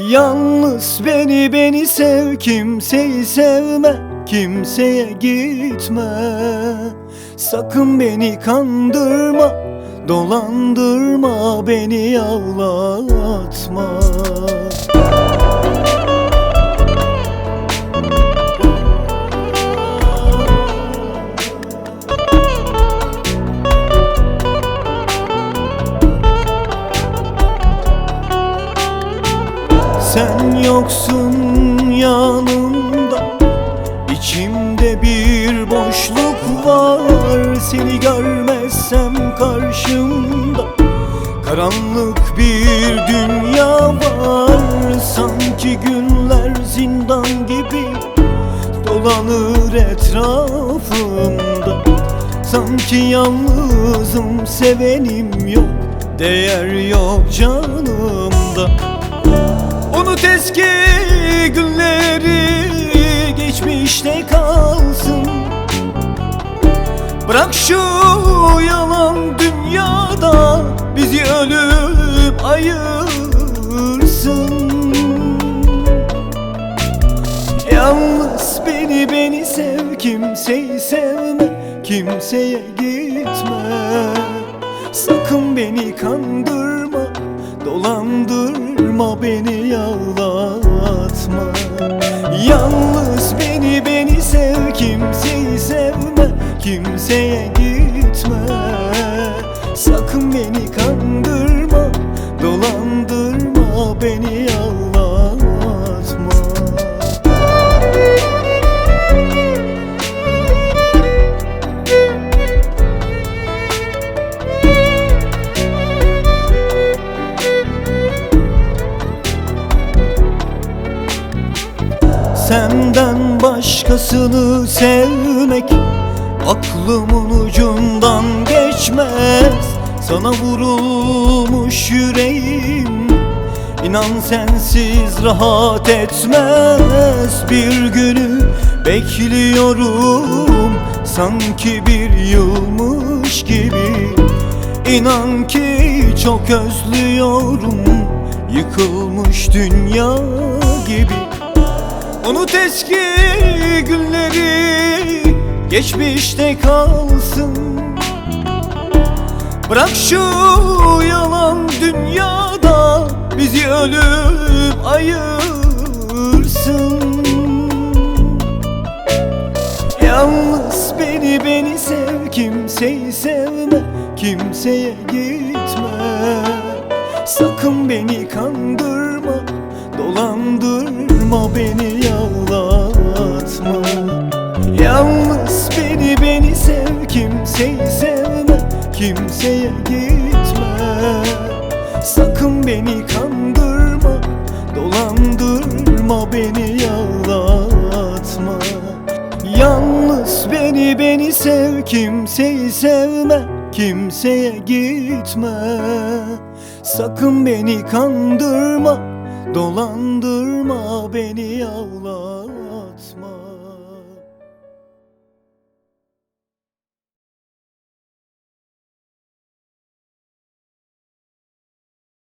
Yalnız beni sev, kimseyi sevme, kimseye gitme. Sakın beni kandırma, dolandırma, beni ağlatma. Sen yoksun yanımda, içimde bir boşluk var. Seni görmezsem karşımda karanlık bir dünya var. Sanki günler zindan gibi dolanır etrafımda. Sanki yalnızım, sevenim yok, değer yok canımda. Unut eski günleri, geçmişte kalsın. Bırak şu yalan dünyada bizi ölüp ayırsın. Yalnız beni sev, kimseyi sevme, kimseye gitme. Sakın beni kandırma, dolandırma, beni ağlatma. Yalnız beni sev, kimseyi sevme, kimseye gitme. Sakın beni kandırma, dolandırma, beni ağlatma. Senden başkasını sevmek aklımın ucundan geçmez. Sana vurulmuş yüreğim, İnan sensiz rahat etmez. Bir günü bekliyorum, sanki bir yılmış gibi. İnan ki çok özlüyorum, yıkılmış dünya gibi. Unut eski günleri, geçmişte kalsın. Bırak şu yalan dünyada bizi ölüp ayırsın. Yalnız beni sev, kimseyi sevme, kimseye gitme. Sakın beni kandırma, dolandırma, beni ağlatma. Yalnız beni sev, kimseyi sevme, kimseye gitme. Sakın beni kandırma, dolandırma, beni ağlatma. Yalnız beni sev, kimseyi sevme, kimseye gitme. Sakın beni kandırma, dolandırma, beni ağlatma.